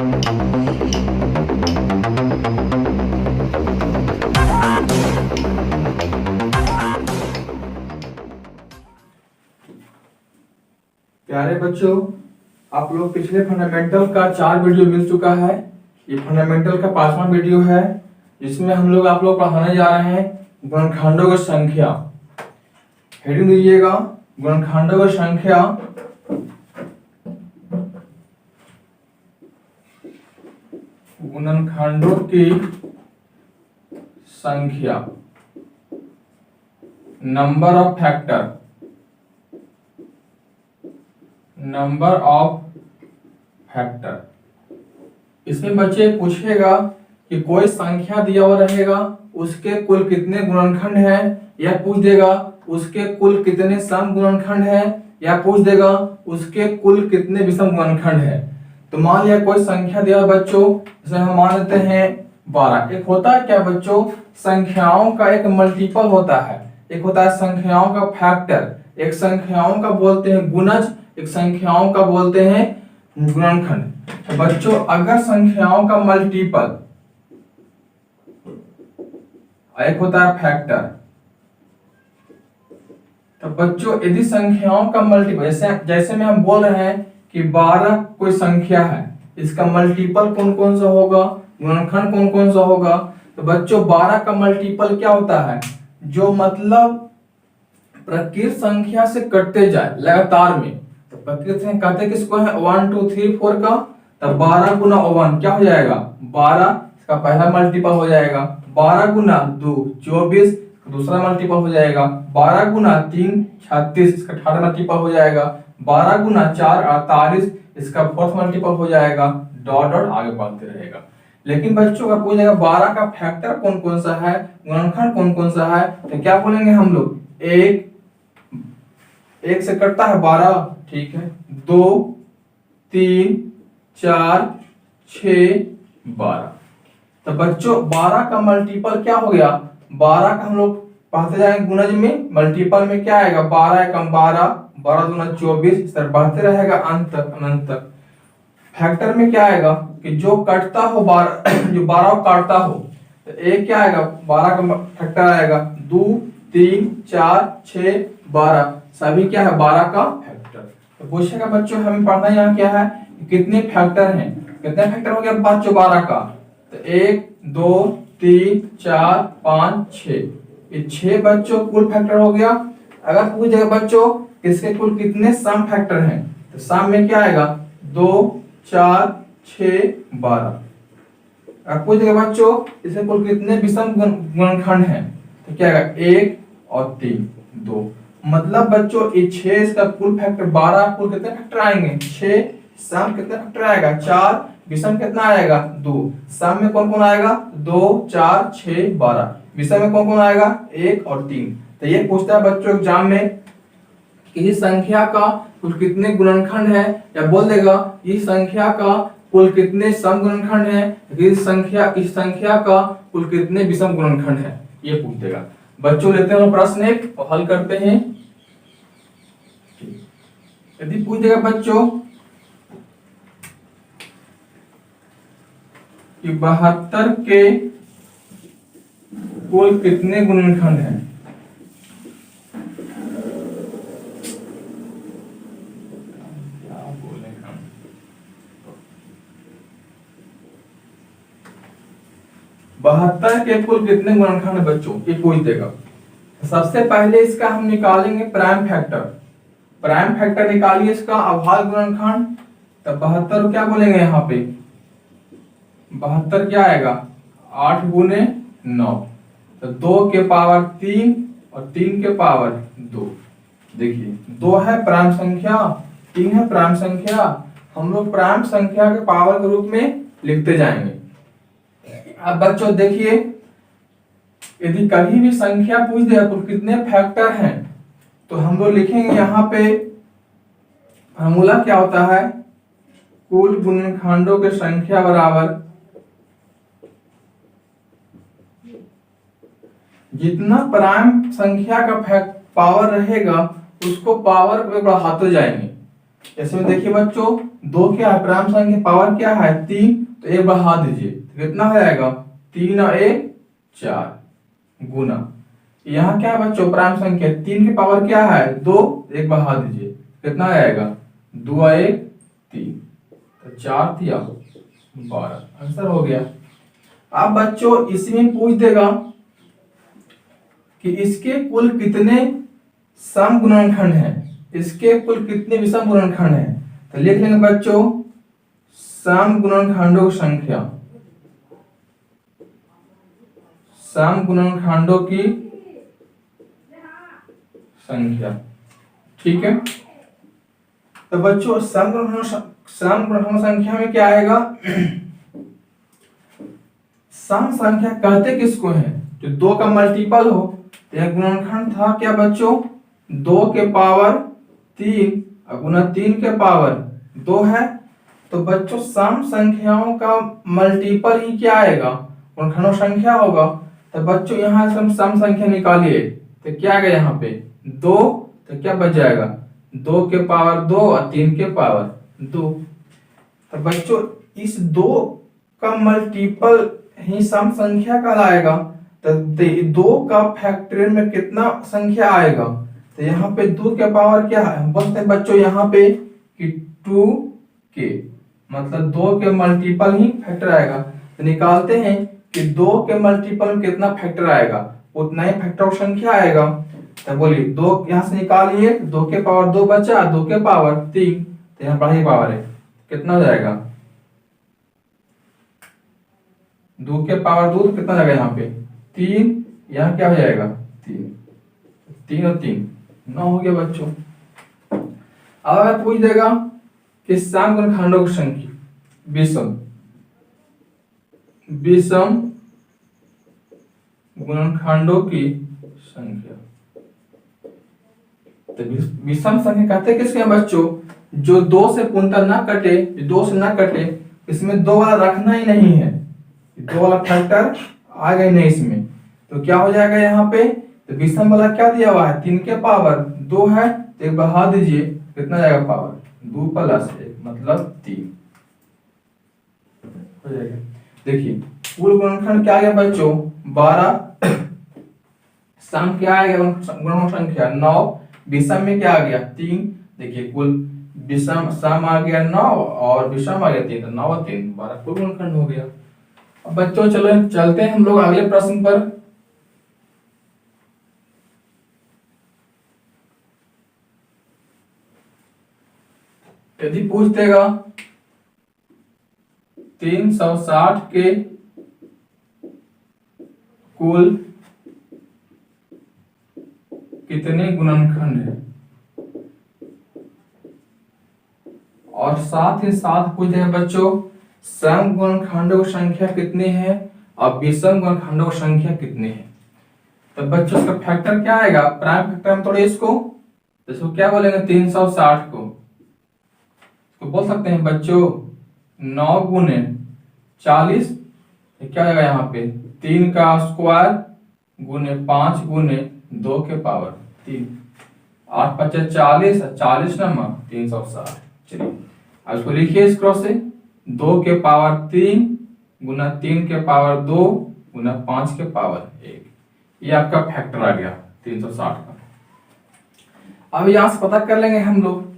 प्यारे बच्चों, आप लोग पिछले फंडामेंटल का 4 वीडियो मिल चुका है। ये फंडामेंटल का 5वां वीडियो है, जिसमें हम लोग आप लोग पढ़ाने जा रहे हैं गुणनखंडों की संख्या। हेडिंग दीजिएगा गुणनखंडों की संख्या। गुणनखंडों की संख्या, number of factor, number of factor. इसमें बच्चे पूछेगा कि कोई संख्या दिया हुआ रहेगा, उसके कुल कितने गुणनखंड हैं, या पूछ देगा उसके कुल कितने सम गुणनखंड हैं, या पूछ देगा उसके कुल कितने विषम गुणनखंड हैं। तो मान लिया कोई संख्या दिया बच्चों, जैसे हम मान लेते हैं 12। एक होता है क्या बच्चों, संख्याओं का एक मल्टीपल होता है, एक होता है संख्याओं का फैक्टर, एक संख्याओं का बोलते हैं गुणज, एक संख्याओं का बोलते हैं गुणनखंड। तो बच्चों अगर संख्याओं का मल्टीपल, एक होता है फैक्टर, तो बच्चों यदि संख्याओं का मल्टीपल, जैसे में हम बोल रहे हैं कि 12 कोई संख्या है, इसका मल्टीपल कौन कौन सा होगा, गुणनखंड कौन कौन सा होगा। तो बच्चों 12 का मल्टीपल क्या होता है, जो मतलब प्रकृत संख्या से कटते जाए लगातार में। तो प्रकृत से कहते किसको है, 1 2 3 4 का। तब 12 गुना 1 क्या हो जाएगा 12, इसका पहला मल्टीपल हो जाएगा। 12 गुना 2 24, दूसरा मल्टीपल हो जाएगा। 12 गुना 3 36, इसका थर्ड मल्टीपल हो जाएगा। 12 गुना 4 48, इसका फोर्थ मल्टीपल हो जाएगा। डॉट डॉट आगे बढ़ते रहेगा। लेकिन बच्चों का पूछेगा 12 का फैक्टर कौन कौन सा है, गुणनखंड कौन कौन सा है, तो क्या बोलेंगे हम लोग, एक से कटता है 12, ठीक है, 2 3 4 6 12। तो बच्चों 12 का मल्टीपल क्या हो गया, 12 का हम लोग पढ़ते जाएंगे गुणज में, मल्टीपल में क्या आएगा, 12 एकम 12, 12 दूना 24, इस तरह बढ़ते रहेगा अंत तक, अनंत तक। फैक्टर में क्या आएगा कि जो कटता हो 12 जो 12 को काटता हो, तो एक क्या आएगा 12 का फैक्टर आएगा 2 3 4 6 12, सभी क्या है 12 का फैक्टर। तो पूछेगा बच्चों हमें पढ़ना यहाँ क्या है, कितने फैक्टर हैं, कितने फैक्टर हो गया बच्चों 12 का, तो 1 2 3 4 5 6, ये 6 बच्चों कुल फैक्टर हो गया। अगर पूछेगा बच्चों इसके कुल कितने सम फैक्टर हैं, तो सम में क्या आएगा 2 4 6 12। अगर पूछेगा बच्चों इसके कुल कितने विषम गुणनखंड हैं, तो क्या आएगा 1 और 3 2। मतलब बच्चों ये 6 इसका कुल फैक्टर 12, कुल कितने फैक्टर आएंगे 6, सम कितने फैक्टर आएगा 4, विषम कितना आएगा 2। सम में कौन कौन आएगा 2 4 6 12, विषम में कौन कौन आएगा 1 और 3। तो ये पूछता है बच्चों एग्जाम में किसी संख्या का कुल कितने गुणनखंड है, या बोल देगा इस संख्या का कुल कितने सम गुणनखंड है, इस संख्या का कुल कितने विषम गुणनखंड है, ये पूछ देगा। बच्चों लेते हैं प्रश्न एक और हल करते हैं। यदि पूछ देगा बच्चों कि 72 के कुल कितने गुणनखंड हैं, क्या बोले हम, 72 के कुल कितने गुणनखंड है बच्चों, ये पूछ देगा। सबसे पहले इसका हम निकालेंगे प्राइम फैक्टर। प्राइम फैक्टर निकालिए इसका अभाज्य गुणनखंड। तो 72 क्या बोलेंगे यहाँ पे, 72 क्या आएगा 8 गुने 9, तो 2 के पावर 3 और 3 के पावर 2। देखिए 2 है प्राइम संख्या, 3 है प्राइम संख्या, हम लोग प्राइम संख्या के पावर के रूप में लिखते जाएंगे। अब बच्चों देखिए यदि कभी भी संख्या पूछ दिया तो कितने फैक्टर हैं, तो हम लोग लिखेंगे यहाँ पे फॉर्मूला क्या होता है, कुल गुणनखंडों की संख्या बराबर जितना प्राइम संख्या का पावर रहेगा उसको पावर पे बढ़ाते जाएंगे। इसमें देखिए बच्चों, दो क्या है, प्राइम संख्या पावर क्या है 3, तो एक बढ़ा दीजिए तो कितना हो जाएगा 3 और 1 4 गुना, यहाँ क्या है बच्चों प्राइम संख्या 3 की पावर क्या है 2, एक बढ़ा दीजिए कितना आएगा 2 और 1 3, तो 4 3 12, आंसर हो गया। अब बच्चों इसमें पूछ देगा कि इसके कुल कितने सम गुणनखंड हैं, इसके कुल कितने विषम गुणनखंड हैं, तो लिख लेंगे बच्चों सम गुणनखंडों की संख्या, सम गुणनखंडों की संख्या, ठीक है। तो बच्चों सम गुणनखंड संख्या में क्या आएगा, सम संख्या कहते किसको है, जो दो का मल्टीपल हो, तो यह गुणनखंड था क्या बच्चों 2 के पावर 3 और गुना 3 के पावर 2 है। तो बच्चों सम संख्याओं का मल्टीपल ही क्या आएगा, गुणनखंड संख्या होगा। तो बच्चों यहाँ से हम सम संख्या निकालिए तो क्या आएगा यहाँ पे 2, तो क्या बच जाएगा 2 के पावर 2 और 3 के पावर 2। तो बच्चों इस 2 का मल्टीपल ही सम संख्या कहलाएगा। तो 2 का फैक्टोरियल में कितना संख्या आएगा, तो यहाँ पे 2 के पावर क्या है, हम बोलते हैं बच्चों यहाँ पे कि 2 के मतलब 2 के मल्टीपल ही फैक्टर आएगा। तो निकालते हैं कि 2 के मल्टीपल में कितना फैक्टर आएगा, उतना ही फैक्टर संख्या आएगा। तो बोलिए 2 यहाँ से निकालिए, 2 के पावर 2 बचा, 2 के पावर 3, तो यहाँ बड़ा ही पावर है, कितना हो जाएगा 2 के पावर 2, तो कितना जाएगा यहाँ पे 3, यहाँ क्या हो जाएगा 3, 3 और 3 9 हो गया बच्चों। अब अगर पूछ देगा कि सम गुणनखंडों की संख्या विषम गुणनखंडों की संख्या, तो विषम संख्या कहते हैं किसके हैं बच्चों, जो 2 से पूर्णतः ना कटे, 2 से ना कटे, इसमें 2 वाला रखना ही नहीं है, 2 वाला फैक्टर आ गए नहीं इसमें, तो क्या हो जाएगा यहाँ पे, तो विषम वाला क्या दिया हुआ है 3 के पावर 2 है, तो एक बढ़ा दीजिए कितना जाएगा पावर 2 प्लस 1 मतलब 3 हो जाएगा। देखिए कुल गुणनखंड क्या आ गया बच्चों 12, सम क्या आ गया गुणनखंड संख्या 9, विषम में क्या आ गया 3, देखिए कुल विषम सम आ गया 9 और विषम आ गया 3, तो 9 और 3 12 कुल गुणनखंड हो गया। अब बच्चों चलो चलते हैं हम लोग अगले प्रश्न पर। यदि पूछ देगा 360 के कुल कितने गुणनखंड है, और साथ ही साथ पूछ देगा बच्चों सम गुणनखंडों की संख्या कितनी है और विषम गुणनखंडों की संख्या कितनी है। तो बच्चों इसका फैक्टर क्या आएगा, प्राइम फैक्टर में तोड़े इसको, तो इसको क्या बोलेंगे 360 को बोल सकते हैं बच्चों 9 गुने 40, क्या आएगा यहाँ पे 3 का स्क्वायर गुने 5 गुने 2 के पावर 3, 8 5 40, 40 नंबर 360। चलिए अब इसको लिखिए इस क्रॉस से 2 के पावर 3 गुना 3 के पावर 2 गुना 5 के पावर 1, ये आपका फैक्टर आ गया 360 का। अब यहां से पता कर लेंगे हम लोग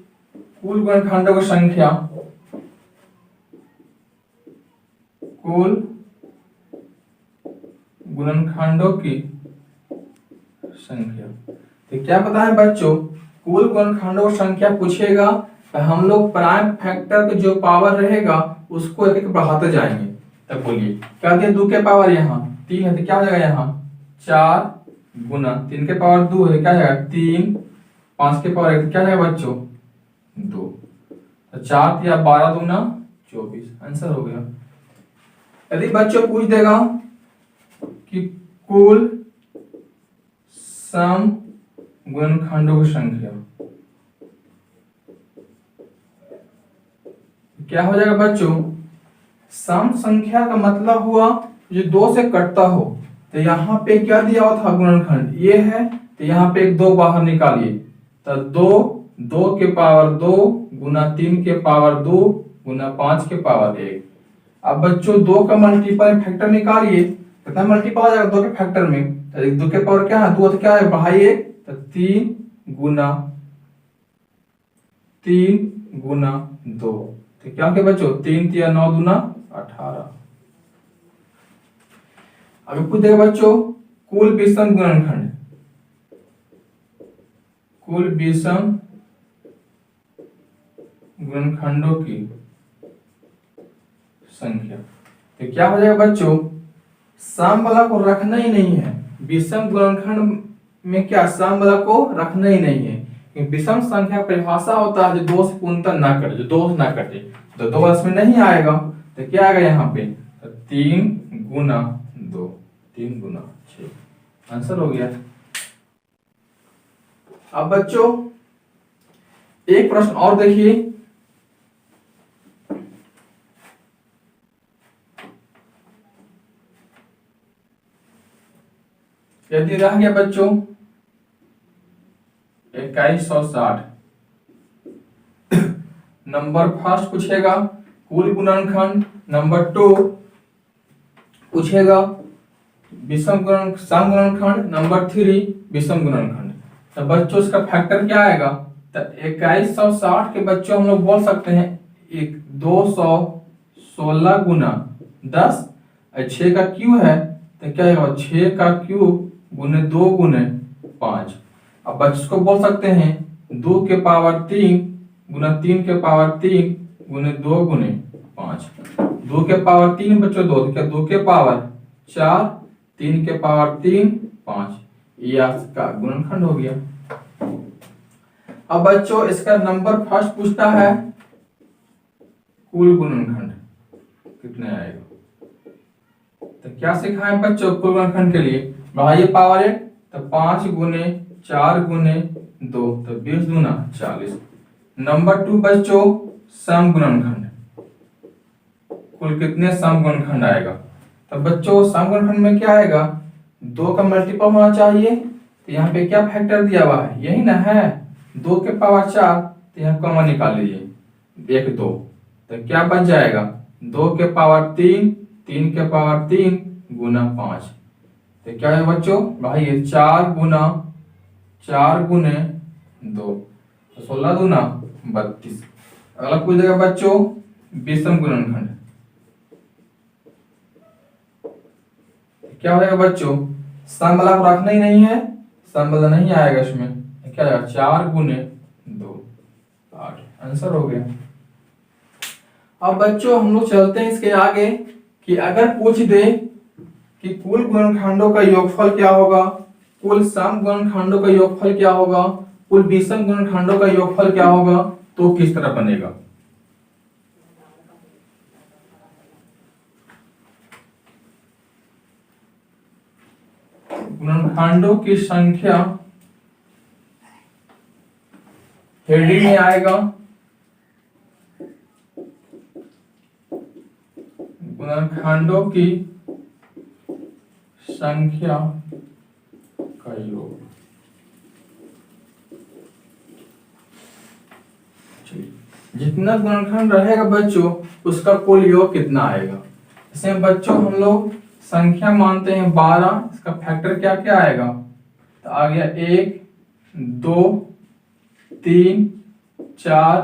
कुल गुणनखंडों की संख्या, कुल गुणनखंडों की संख्या। तो क्या पता है बच्चों कुल गुणनखंडों की संख्या पूछेगा तो हम लोग प्राइम फैक्टर का जो पावर रहेगा उसको एक एक बढ़ाते जाएंगे। तब बोलिए क्या दिया 2 के पावर यहाँ 3 है, तो क्या हो जाएगा यहाँ 4 गुना 3 के पावर 2 है, क्या हो जाएगा 3, 5 के पावर 1 क्या हो जाएगा बच्चों 2, तो 4 या 12 दूना 24, आंसर हो गया। यदि बच्चों पूछ देगा कि कुल सम गुणनखंडों की संख्या, क्या हो जाएगा बच्चों सम संख्या का मतलब हुआ जो 2 से कटता हो, तो यहाँ पे क्या दिया हुआ था गुणनखंड ये है, तो यहाँ पे एक 2 बाहर निकालिए, तो 2 के पावर 2 गुना 3 के पावर 2 गुना 5 के पावर 1। अब बच्चों 2 का मल्टीपल फैक्टर निकालिए, कितना मल्टीपल आ जाएगा 2 के फैक्टर में, तो 2 के पावर क्या है 2, तो क्या है भाई 1, तो 3 गुना 2, तो क्या क्या बच्चों 3 3 9 दूना 18। अभी पूछ देगा बच्चों कुल विषम गुणनखंड, कुल विषम गुणनखंडों की संख्या। तो क्या हो जाएगा बच्चों, सम वाला को रखना ही नहीं है, विषम गुणनखंड में क्या सम वाला को रखना ही नहीं है, क्योंकि विषम संख्या परिभाषा होता है जो 2 से पूर्णतः ना कटे, जो 2 से ना कटे, तो 2 इसमें नहीं आएगा, तो क्या आएगा यहाँ पे 3 गुना 2, 3 गुना 6, आंसर हो गया। अब बच्चों एक प्रश्न और देखिए, यदि रह गया बच्चों 2160, नंबर फर्स्ट पूछेगा कुल गुणनखंड, नंबर 2 पूछेगा विषम सम गुणनखंड, नंबर 3 विषम गुणनखंड। तो बच्चों इसका फैक्टर क्या आएगा, तो 2160 के बच्चों हम लोग बोल सकते हैं 216 गुना 10, 6 का क्यू है, तो क्या आएगा 6 का क्यू गुने 2 गुने 5। अब बच्चों को बोल सकते हैं 2 के पावर 3 गुना 3 के पावर 3 गुने 2 गुने 5। 2 के पावर 3 बच्चों 2, क्या 2 के पावर 4, 3 के पावर 3 5, यह इसका गुणनखंड हो गया। अब बच्चों इसका नंबर फर्स्ट पूछता है कुल गुणनखंड कितने आएगा, तो क्या सिखाएं बच्चों कुल गुणनखंड के लिए, बढ़ाइए पावर 1, तो 5 गुने 4 गुने 2, तो 20 दूना 40। नंबर 2 बच्चों सम गुणनखंड, कुल कितने सम गुणनखंड आएगा, तो बच्चों सम गुणनखंड में क्या आएगा 2 का मल्टीपल होना चाहिए, तो यहाँ पे क्या फैक्टर दिया हुआ है यही ना है 2 के पावर 4, तो यहाँ कॉमन निकाल लीजिए 1 2, तो क्या बच जाएगा 2 के पावर 3, 3 के पावर 3 गुना 5, तो क्या है बच्चों भाई 4 गुने 2, तो 16 दूना 32। अगला पूछ देगा बच्चों विषम गुणनखंड, क्या हो जाएगा बच्चों सम वाला को रखना ही नहीं है, सम वाला नहीं आएगा इसमें, क्या आएगा 4 गुने 2 8, आंसर हो गया। अब बच्चों हम लोग चलते हैं इसके आगे कि अगर पूछ दे कि कुल गुणनखंडों का योगफल क्या होगा, कुल सम गुणनखंडों का योगफल क्या होगा, कुल विषम गुणनखंडों का योगफल क्या होगा, तो किस तरह बनेगा। गुणनखंडों की संख्या हेडिंग में आएगा गुणनखंडों की संख्या का योग। जितना गुणनखंड रहेगा बच्चों उसका कुल योग कितना आएगा। इसमें बच्चों हम लोग संख्या मानते हैं 12, इसका फैक्टर क्या क्या आएगा, तो आ गया 1 2 3 4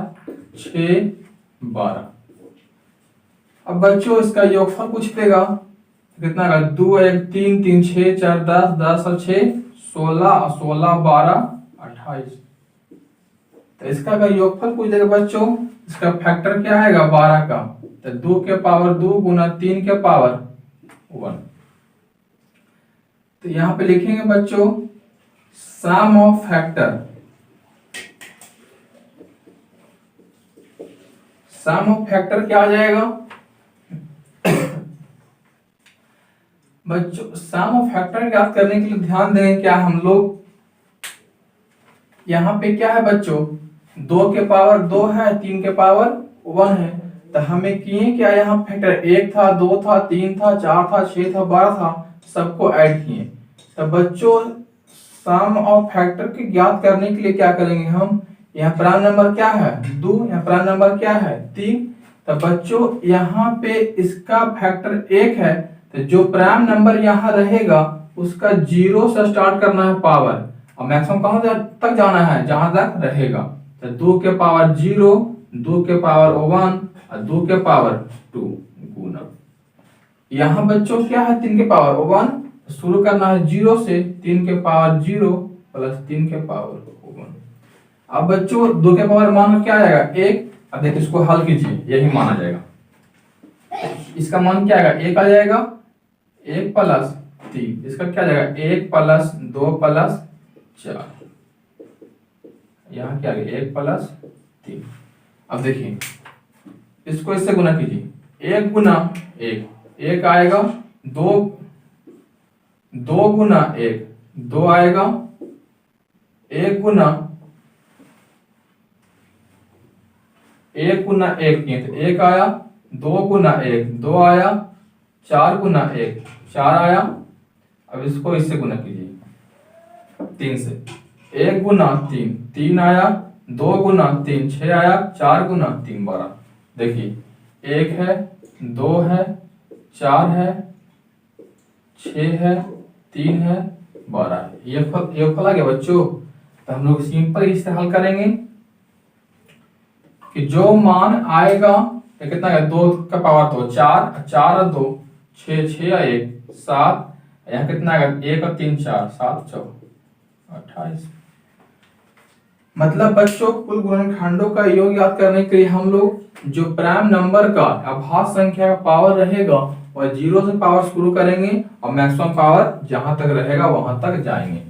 6 12। अब बच्चों इसका योगफल पूछ देगा कितना का 2 1 3 3 6 4 10 10 और 6 16 16 12 28। तो इसका अगर योगफल पूछ देगा बच्चों इसका फैक्टर क्या आएगा 12 का, तो 2 के पावर 2 गुना 3 के पावर 1। तो यहां पे लिखेंगे बच्चों sum of factor, sum of factor क्या आ जाएगा बच्चों, सम ऑफ फैक्टर ज्ञात करने के लिए ध्यान दें क्या हम लोग यहाँ पे क्या है बच्चों 2 के पावर 2 है 3 के पावर 1 है, तो हमें किए क्या यहाँ फैक्टर 1 था 2 था 3 था 4 था 6 था 12 था, सबको ऐड किए। तो बच्चों सम ऑफ फैक्टर के ज्ञात करने के लिए क्या करेंगे हम यहाँ प्राइम नंबर क्या है 2, यहाँ प्राइम नंबर क्या है 3। तो बच्चों यहाँ पे इसका फैक्टर 1 है, तो जो प्राइम नंबर यहाँ रहेगा उसका 0 से स्टार्ट करना है पावर, और मैक्सिमम कहाँ तक जाना है जहां तक रहेगा। तो 2 के पावर 0, 2 के पावर 1 और 2 के पावर 2 गुना। यहाँ बच्चों क्या है 3 के पावर 1, शुरू करना है 0 से, 3 के पावर 0 प्लस 3 के पावर 1। अब बच्चों 2 के पावर मान क्या आएगा 1। अब देखिए इसको हल कीजिए, यही माना जाएगा। इसका मान क्या आएगा 1 आ जाएगा, 1 प्लस 3, इसका क्या जाएगा 1 प्लस 2 प्लस 4, यहाँ क्या आ गया 1 प्लस 3। अब देखिए इसको इससे गुना कीजिए, 1 गुना 1, 1 आएगा, 2 गुना 1 2 आएगा, 1 गुना 1 किए तो 1 आया, 2 गुना 1 2 आया, 4 गुना 1 4 आया। अब इसको इससे गुना कीजिए 3 से, 1 गुना 3 3 आया, 2 गुना 3 6 आया, 4 गुना 3 12। देखिए 1 है, 2 है, 4 है, 6 है, 3 है, 12 है। ये फल आ गया बच्चों। तो हम लोग सिंपल इससे हल करेंगे कि जो मान आएगा ये कितना है 2 का पावर 2 4, 4 और 2 6, 6 और 1 7, यहाँ कितना आएगा 1 और 3 4 7 4 28। मतलब बच्चों कुल गुणनखंडों का योग याद करने के लिए हम लोग जो प्राइम नंबर का अभाज्य संख्या का पावर रहेगा और 0 से पावर शुरू करेंगे और मैक्सिमम पावर जहां तक रहेगा वहां तक जाएंगे।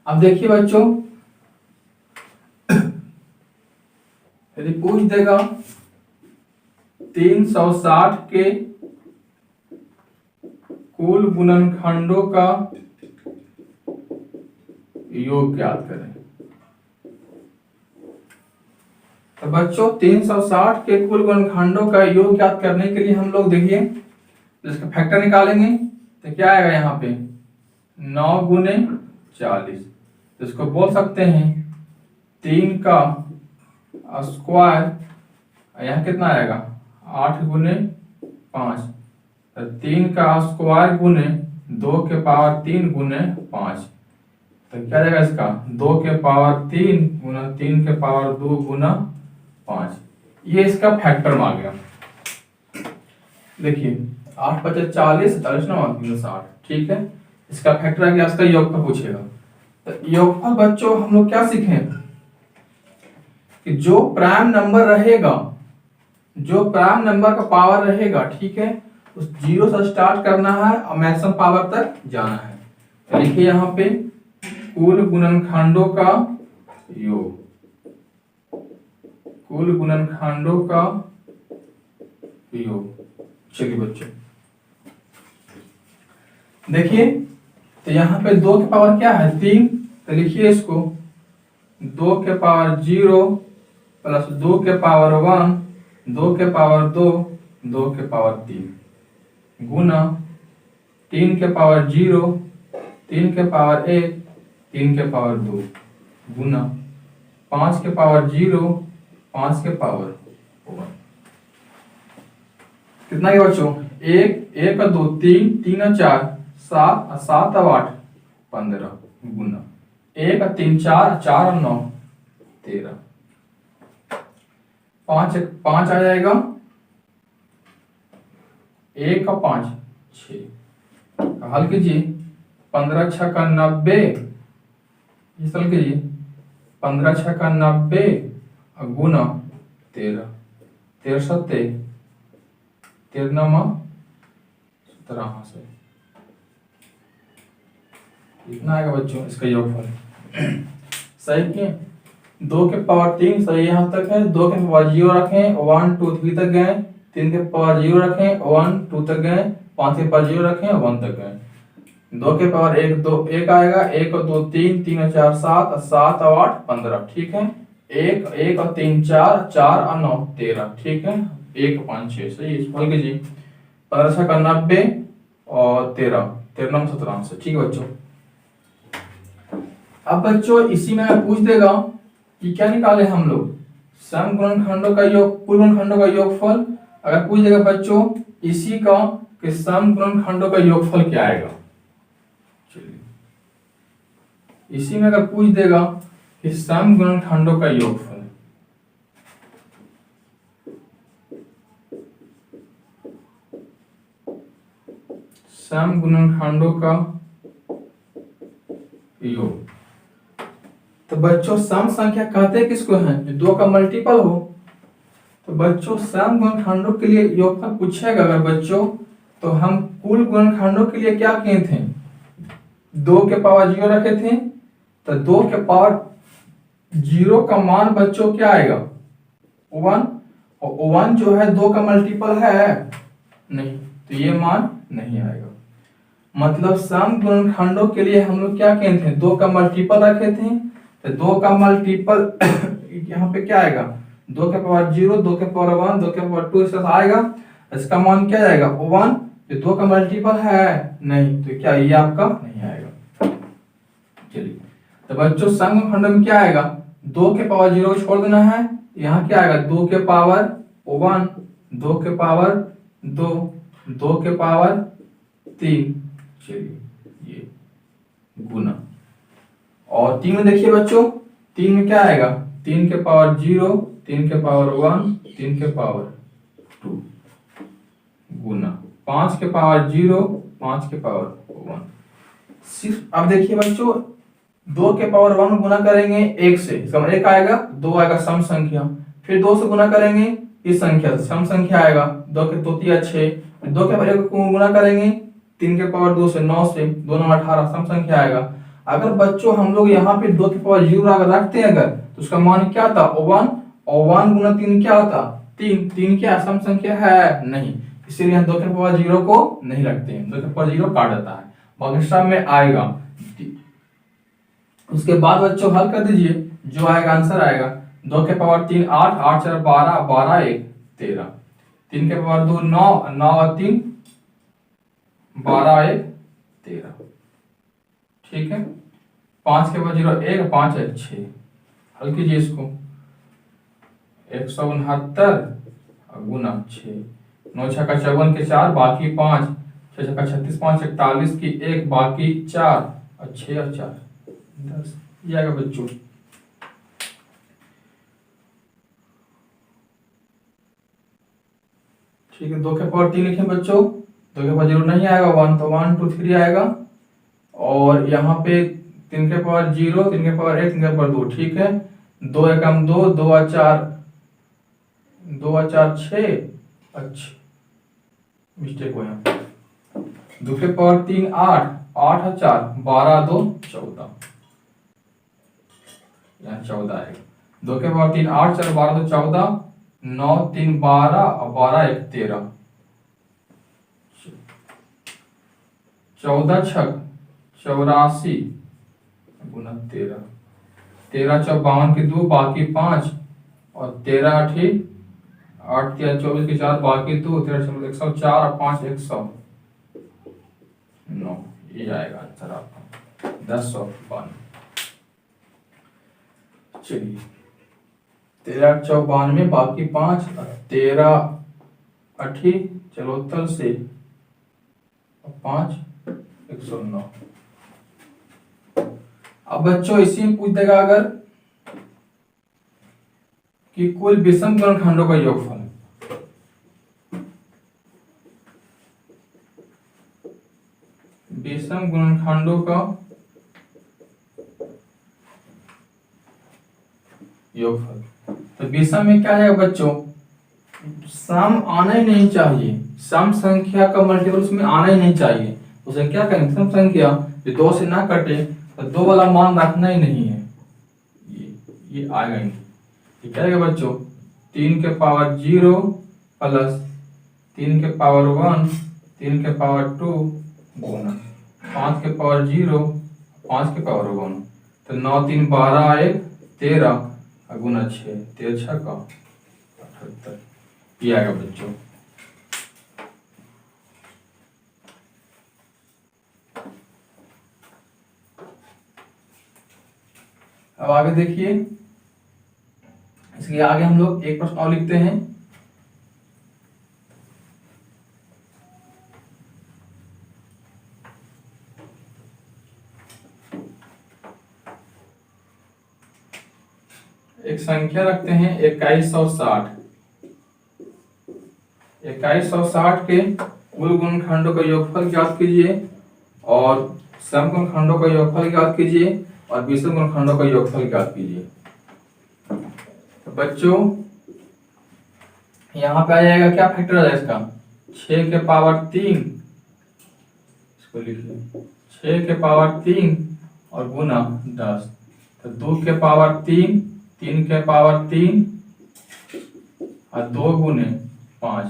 अब देखिए बच्चों यदि पूछ देगा 360 के कुल गुणनखंडों का योग ज्ञात करें। तो बच्चों 360 के कुल गुणनखंडों का योग ज्ञात करने के लिए हम लोग देखिए इसका फैक्टर निकालेंगे तो क्या आएगा यहाँ पे 9 गुने 40। तो इसको बोल सकते हैं 3 का स्क्वायर, यहाँ कितना आएगा 8 गुने 5, तो 3 का स्क्वायर गुने 2 के पावर 3 गुने 5। तो क्या जाएगा इसका 2 के पावर 3 गुना 3 के पावर 2 गुना 5। ये इसका फैक्टर आ गया। देखिए 8 बचे 40, 40 ना 60, ठीक है। इसका फैक्टर आ गया, इसका योगफल पूछेगा। तो योगफल बच्चों हम लोग क्या सीखें कि जो प्राइम नंबर रहेगा, जो प्राइम नंबर का पावर रहेगा, ठीक है, उस 0 से स्टार्ट करना है और मैक्सिमम पावर तक जाना है। तो लिखिए यहाँ पे कुल गुणनखंडों का योग, कुल गुणनखंडों का योग। चलिए बच्चों देखिए तो यहाँ पे 2 के पावर क्या है 3, तो लिखिए इसको 2 के पावर 0 प्लस 2 के पावर 1, 2 के पावर 2, 2 के पावर 3 गुना 3 के पावर 0, 3 के पावर 1, 3 के पावर 2 गुना 5 के पावर 0, 5 के पावर 1। कितना है बच्चों 1 1 और 2 3, 3 और 4 7 और 7 और 8 15 गुना 1 और 3 4, 4 और 9 13, 5 आ जाएगा, 1 और 5 6। हल कीजिए 15 6 का 90, इस हल कीजिए 15 6 का 90 और गुना 13, 13 सत्ते 13 17 से इतना आएगा बच्चों इसका योगफल। सही किए 2 के पावर 3 सही यहाँ तक है, 2 के पावर 0 रखें 1 2 3 तक गए, 3 के पावर 0 रखें 1 2 तक गए, 5 के पावर 0 रखें 1 तक गए, 2 के पावर 1 2 1 आएगा, 1 और 2 3, 3 और 4 7 और 7 और 8 15, ठीक है। 1 1 और 3 4, 4 और 9 13, ठीक है। 1 5 6 सही इसको हल कीजिए 15 6 का 90 और 13 13 17 से, ठीक है बच्चों। अब बच्चों इसी में पूछ देगा कि क्या निकाले हम लोग, सम गुणनखंडों का योग, कुल गुणनखंडों का योगफल। अगर पूछ देगा बच्चों इसी का कि सम गुणनखंडों का योगफल क्या आएगा, चलिए इसी में अगर पूछ देगा कि सम गुणनखंडों का योगफल, सम गुणनखंडों का योग, तो बच्चों सम संख्या कहते किसको है, जो दो का मल्टीपल हो। तो बच्चों सम गुणनखंडों के लिए योगफल पूछेगा अगर बच्चों, तो हम कुल गुणनखंडों के लिए क्या किए थे, 2 के पावर 0 रखे थे। तो 2 के पावर 0 का मान बच्चों क्या आएगा, 1, और 1 जो है 2 का मल्टीपल है नहीं, तो ये मान नहीं आएगा। मतलब सम गुणनखंडों के लिए हम लोग क्या किए थे, 2 का मल्टीपल रखे थे। तो 2 का मल्टीपल यहाँ पे क्या आएगा, 2 के पावर 0, 2 के पावर 1, 2 के पावर 2 इसका आएगा। इसका मान क्या आएगा, 1, जो 2 का मल्टीपल है नहीं, तो क्या ये आपका नहीं आएगा। चलिए तो बच्चों सम गुणनखंड में क्या आएगा, 2 के पावर 0 को छोड़ देना है, यहाँ क्या आएगा 2 के पावर 1, 2 के पावर 2, 2 के पावर 3, चलिए ये गुना। और 3 में देखिए बच्चों, 3 में क्या आएगा, 3 के पावर 0, 3 के पावर 1, 3 के पावर 2 गुना 5 के पावर 0, 5 के पावर 1। सिर्फ अब देखिए बच्चों 2 के पावर 1 गुना करेंगे 1 से, इसका मतलब 1 आएगा, 2 आएगा सम संख्या, फिर 2 से गुना करेंगे इस संख्या से, सम संख्या आएगा, 2 के 2 तिया 6, 2 के पावर 1 को गुना करेंगे 3 के पावर 2 से 9 से, 2 9 18 सम संख्या आएगा। अगर बच्चों हम लोग यहाँ पे 2 के पावर 0 अगर रखते हैं अगर, तो उसका मान क्या था 1, और 1 गुना 3 क्या होता 3, 3 क्या सम संख्या है नहीं, इसीलिए हम 2 के पावर 0 को नहीं रखते हैं, 2 के पावर 0 काट देता है, बाकी सब में आएगा। उसके बाद बच्चों हल कर दीजिए, जो आएगा आंसर आएगा 2 के पावर 3 8, 8 4 12, 12 1 13, 3 के पावर 2 9, 9 और 3 12 1 13, ठीक है। 5 के पावर 0 1, 5 1 6, हल कीजिए इसको, 169 गुना 6, 9 6 का 54 के 4 बाकी 5, 6 6 का 36, 5 41 की 1 बाकी 4, और 6 और 4 10, ये आएगा बच्चों। ठीक है, 2 के पावर 3 लिखें बच्चों, 2 के पावर 0 नहीं आएगा, 1 तो 1 2 3 आएगा, और यहाँ पे 3 के पावर 0, 3 के पावर 1, 3 के पावर 2, ठीक है। 2 एकम 2, 2 और 4, 2 और 4 6, अच्छा मिस्टेक हो यहाँ, 2 के पावर 3 8, 8 और 4 12 2 14, यहाँ 14 आएगा। 2 के पावर 3 8 4 12 2 14, 9 3 12 और 12 1 13, 14 6 84 गुना 13, 13 4 52 की 2 बाकी 5, और 13 8 8 3 24 की 4 बाकी 2, 13 104 और 5 109, ये आएगा आंसर आपका 1092। चलिए 13 92 बाकी 5, 13 8 74 से 5 109। अब बच्चों इसी में पूछ देगा अगर कि कुल विषम गुणनखंडों का योगफल, विषम गुणनखंडों का योगफल। तो विषम में क्या है बच्चों, सम आना ही नहीं चाहिए, सम संख्या का मल्टीपल उसमें आना ही नहीं चाहिए, उसे क्या करेंगे सम संख्या जो 2 से ना कटे, तो 2 वाला मान रखना ही नहीं है, ये आएगा ही नहीं। क्या है बच्चों, 3 के पावर 0 प्लस 3 के पावर 1, 3 के पावर 2 गुना 5 के पावर 0, 5 के पावर 1, तो 9 3 12 1 13 गुना 6, 13 6 का 78, ये आएगा बच्चों। अब आगे देखिए, इसके आगे हम लोग एक प्रश्न और लिखते हैं। एक संख्या रखते हैं 2160। 2160 के कुल गुणनखंडों का योगफल ज्ञात कीजिए और सम गुणनखंडों का योगफल ज्ञात कीजिए और विषम गुणनखंडों का योगफल ज्ञात कीजिए। तो बच्चों यहाँ पे आ जाएगा, क्या फैक्टर है इसका, 6 के पावर 3, इसको लिख लीजिए 6 के पावर 3 और गुना 10। तो 2 के पावर 3, 3 के पावर 3 और 2 गुने 5,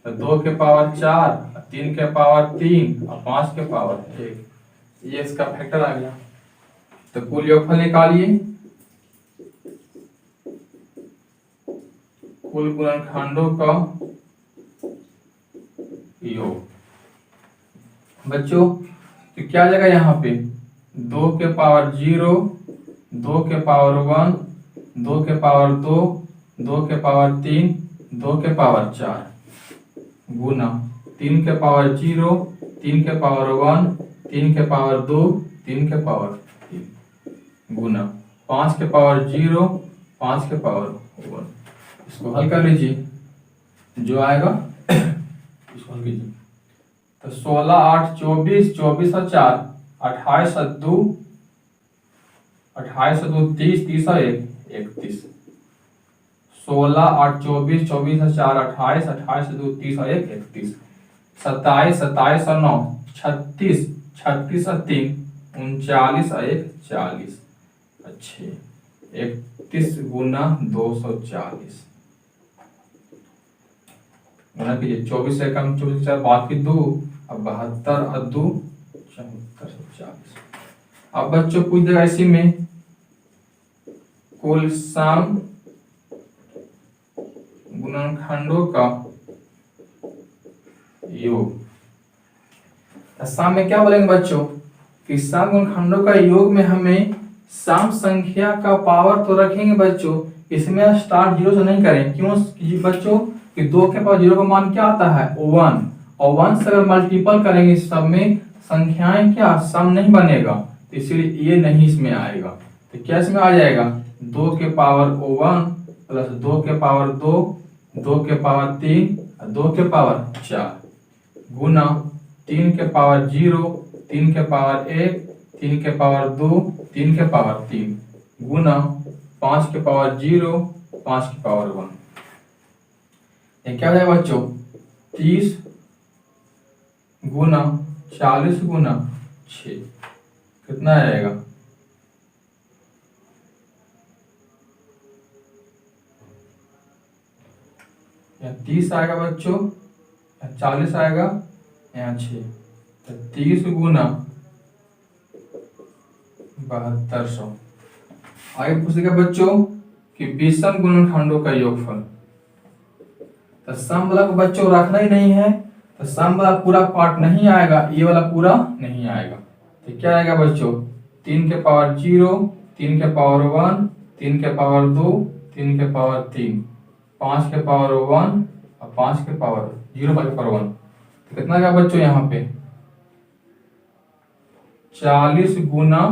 तो 2 के पावर 4, 3 के पावर 3 और 5 के पावर 1, ये इसका फैक्टर आ गया। तो कुल योगफल निकालिए, कुल गुणनखंडों का योग। बच्चों तो क्या आ जाएगा यहाँ पे, 2 के पावर 0, 2 के पावर 1, 2 के पावर 2, 2 के पावर 3, 2 के पावर 4 गुना 3 के पावर 0, 3 के पावर 1, 3 के पावर 2, 3 के पावर 3 गुना 5 के पावर 0, 5 के पावर 1। इसको हल कर लीजिए, जो आएगा इसको हल कीजिए। तो 16 8 24, 24 और 4 28 और 2 28 और 2 30, 30 और 1 31। 16 8 24, 24 और 4 28, 28 और 2 30 और 1 31। 27 27 और 9 36, 36 और 3 39 और 1 40। अच्छे 31 गुना 240 गुना कीजिए, 24 से कम 24 4 बाकी 2, अब 72 और 2 74 40। अब बच्चों पूछ देगा इसी में कुल सम गुणनखंडों का योग। सम में क्या बोलेंगे बच्चों कि सम गुणनखंडों का योग में हमें सम संख्या का पावर तो रखेंगे बच्चों, इसमें स्टार्ट 0 से नहीं करें। क्यों बच्चों कि 2 के पावर 0 का मान क्या आता है 1, और 1 से अगर मल्टीपल करेंगे सब में संख्याएं क्या सम नहीं बनेगा, तो इसलिए ये नहीं इसमें आएगा। तो क्या इसमें आ जाएगा 2 के पावर 1 प्लस 2 के पावर 2, 2 के पावर 3 और 2 के पावर 4 गुना 3 के पावर 0, 3 के पावर 1, 3 के पावर 2, 3 के पावर 3 गुना 5 के पावर 0, 5 के पावर 1। ये क्या हो जाएगा बच्चों 30 गुना 40 गुना 6 कितना आएगा, यहाँ 30 आएगा बच्चों, यहाँ 40 आएगा, यहाँ 6, तो 30 गुना 7200। आगे पूछेगा बच्चों कि विषम गुणनखंडों का योगफल। तो सम वाला को बच्चों रखना ही नहीं है, तो सम वाला पूरा पार्ट नहीं आएगा, ये वाला पूरा नहीं आएगा। तो क्या आएगा बच्चों 3 के पावर 0, 3 के पावर 1, 3 के पावर 2, 3 के पावर 3, 5 के पावर 1 और 5 के पावर 0 के पावर 1। तो कितना आएगा बच्चों यहाँ पे 40 गुना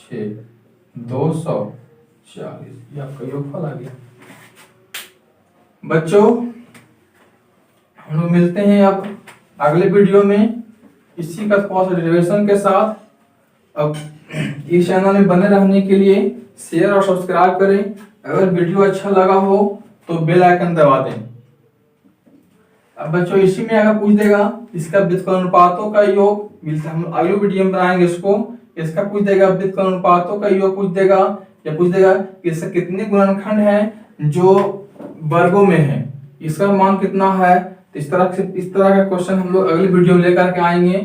6 240, ये आपका योगफल आ गया। बच्चों हम लोग मिलते हैं अब अगले वीडियो में इसी का थोड़ा सा डेरिवेशन के साथ। अब इस चैनल में बने रहने के लिए शेयर और सब्सक्राइब करें। अगर वीडियो अच्छा लगा हो तो बेल आइकन दबा दें। अब बच्चों इसी में अगर पूछ देगा इसका व्युत्क्रम अनुपातों का योग, मिलता हम अगले वीडियो में बनाएंगे इसको। इसका पूछ देगा व्युत्क्रम अनुपातों का योग पूछ देगा, या पूछ देगा कि इससे कितने गुणनखंड हैं जो वर्गों में है, इसका मान कितना है। इस तरह का क्वेश्चन हम लोग अगली वीडियो में लेकर के आएंगे।